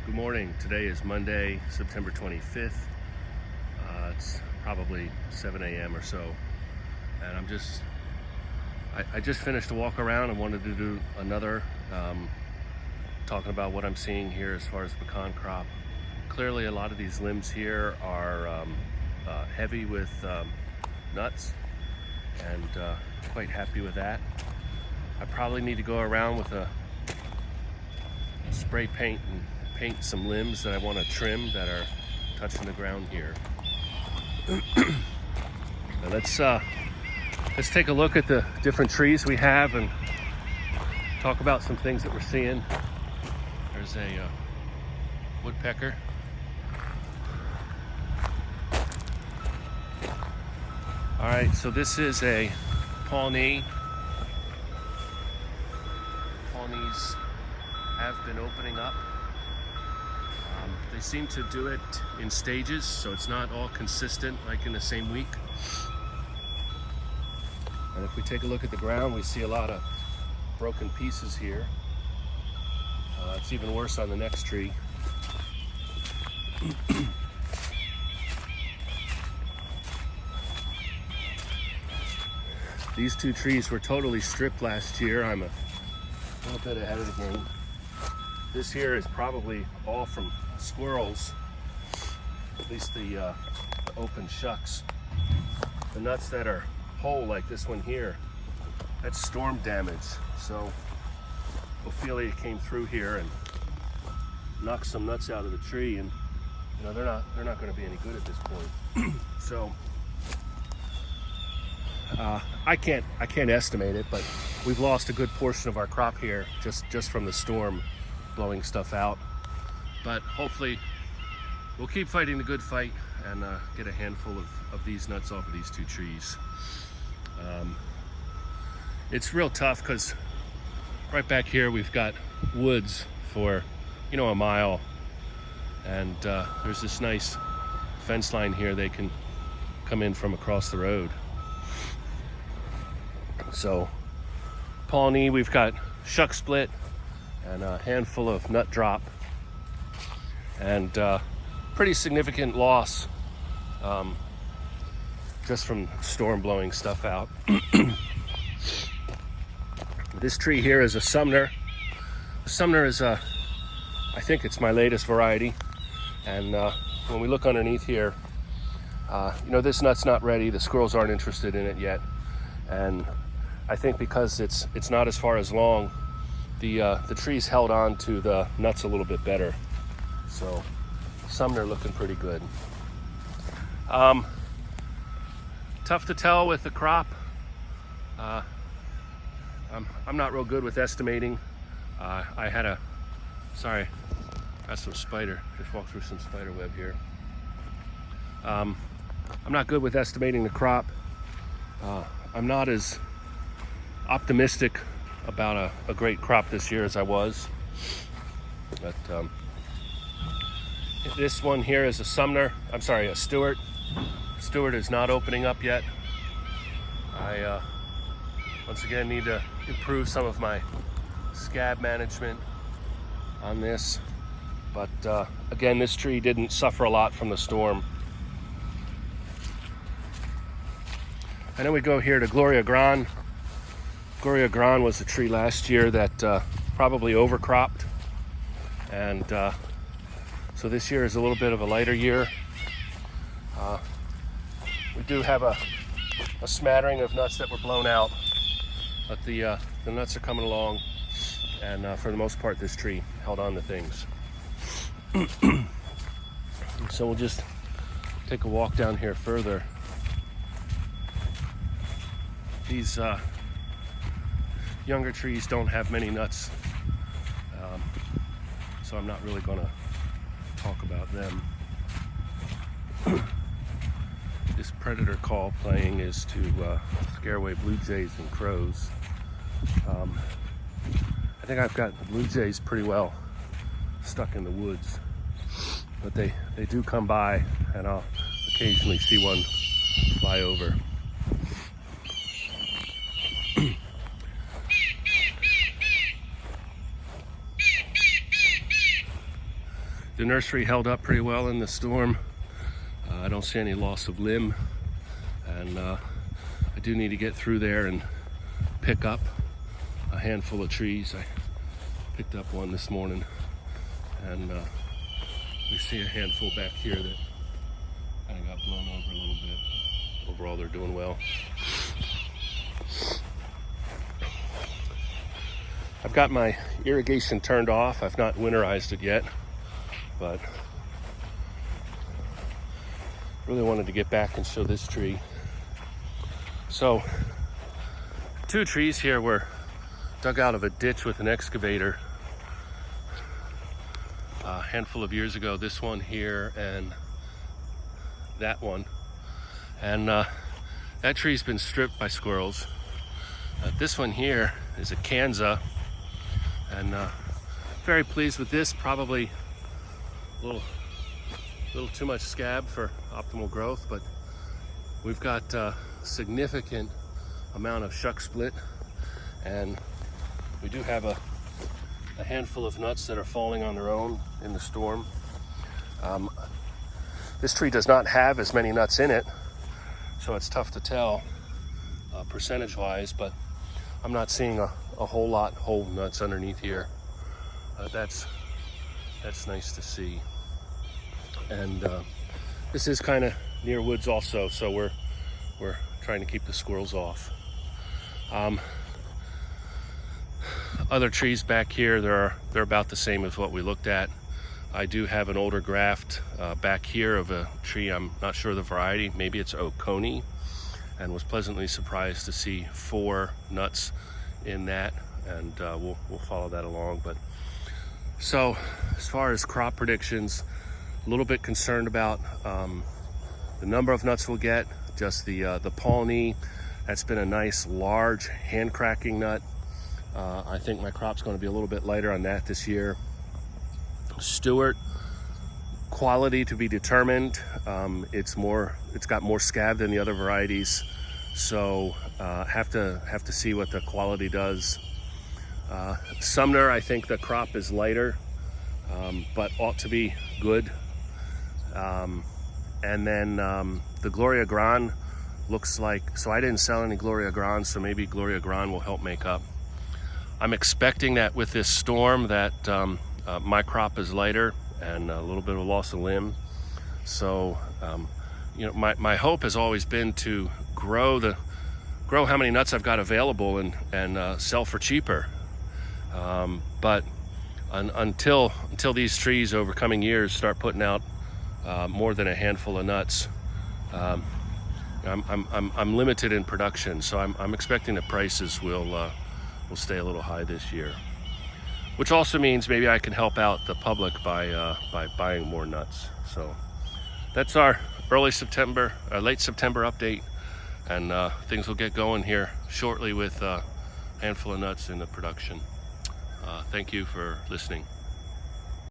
Good morning. Today is Monday, September 25th. It's probably 7 a.m. or so, and I just finished a walk around and wanted to do another, talking about what I'm seeing here as far as pecan crop. Clearly, a lot of these limbs here are heavy with nuts, and quite happy with that. I probably need to go around with a spray paint and paint some limbs that I want to trim that are touching the ground here. Now let's take a look at the different trees we have and talk about some things that we're seeing. There's a woodpecker. All right, so this is a Pawnee. Pawnees have been opening up. They seem to do it in stages, so it's not all consistent like in the same week. And if we take a look at the ground, we see a lot of broken pieces here. It's even worse on the next tree. These two trees were totally stripped last year. I'm a little bit ahead of the game. This here is probably all from squirrels, at least the open shucks. The nuts that are whole, like this one here, that's storm damage. So Ophelia came through here and knocked some nuts out of the tree, and you know they're not going to be any good at this point. So I can't estimate it, but we've lost a good portion of our crop here just from the storm blowing stuff out. But hopefully we'll keep fighting the good fight and get a handful of these nuts off of these two trees. It's real tough because right back here we've got woods for a mile, and there's this nice fence line here they can come in from across the road. So Pawnee, we've got shuck split and a handful of nut drop, and pretty significant loss just from storm blowing stuff out. This tree here is a Sumner. Sumner is I think it's my latest variety, and when we look underneath here, this nut's not ready. The squirrels aren't interested in it yet, and I think because it's not as far as long, the trees held on to the nuts a little bit better. So Sumner looking pretty good. Tough to tell with the crop. I'm not real good with estimating. Got some spider. Just walked through some spider web here. I'm not good with estimating the crop. I'm not as optimistic about a great crop this year as I was. But this one here is a Stewart. Stewart is not opening up yet. I once again need to improve some of my scab management on this. But again, this tree didn't suffer a lot from the storm. And then we go here to Gloria Grande. Gloria Grande was a tree last year that probably overcropped, and so this year is a little bit of a lighter year. We do have a smattering of nuts that were blown out, but the nuts are coming along, and for the most part this tree held on to things. So we'll just take a walk down here further. These younger trees don't have many nuts, so I'm not really going to talk about them. This predator call playing is to scare away blue jays and crows. I think I've got the blue jays pretty well stuck in the woods, but they do come by, and I'll occasionally see one fly over. The nursery held up pretty well in the storm. I don't see any loss of limb, and I do need to get through there and pick up a handful of trees. I picked up one this morning, and we see a handful back here that kind of got blown over a little bit. Overall, they're doing well. I've got my irrigation turned off. I've not winterized it yet, but really wanted to get back and show this tree. So 2 trees here were dug out of a ditch with an excavator a handful of years ago. This one here and that one, and that tree's been stripped by squirrels. This one here is a Kanza, and very pleased with this. Probably a little too much scab for optimal growth, but we've got a significant amount of shuck split, and we do have a handful of nuts that are falling on their own in the storm. This tree does not have as many nuts in it, so it's tough to tell percentage wise, but I'm not seeing a whole lot whole nuts underneath here. That's nice to see. And this is kind of near woods also, so we're trying to keep the squirrels off. Other trees back here, they're about the same as what we looked at. I do have an older graft back here of a tree. I'm not sure the variety. Maybe it's Oconee, and was pleasantly surprised to see 4 nuts in that, and we'll follow that along. But so as far as crop predictions, a little bit concerned about the number of nuts we'll get. Just the Pawnee, that's been a nice large hand cracking nut. I think my crop's going to be a little bit lighter on that this year. Stewart, quality to be determined. It's got more scab than the other varieties, so have to see what the quality does. Sumner, I think the crop is lighter, but ought to be good. And then the Gloria Grande looks like, so I didn't sell any Gloria Grande, so maybe Gloria Grande will help make up. I'm expecting that with this storm that my crop is lighter and a little bit of a loss of limb. So my hope has always been to grow how many nuts I've got available and sell for cheaper. But until these trees over coming years start putting out more than a handful of nuts, I'm limited in production. So I'm expecting the prices will stay a little high this year, which also means maybe I can help out the public by buying more nuts. So that's our late September update, and things will get going here shortly with a handful of nuts in the production. Thank you for listening.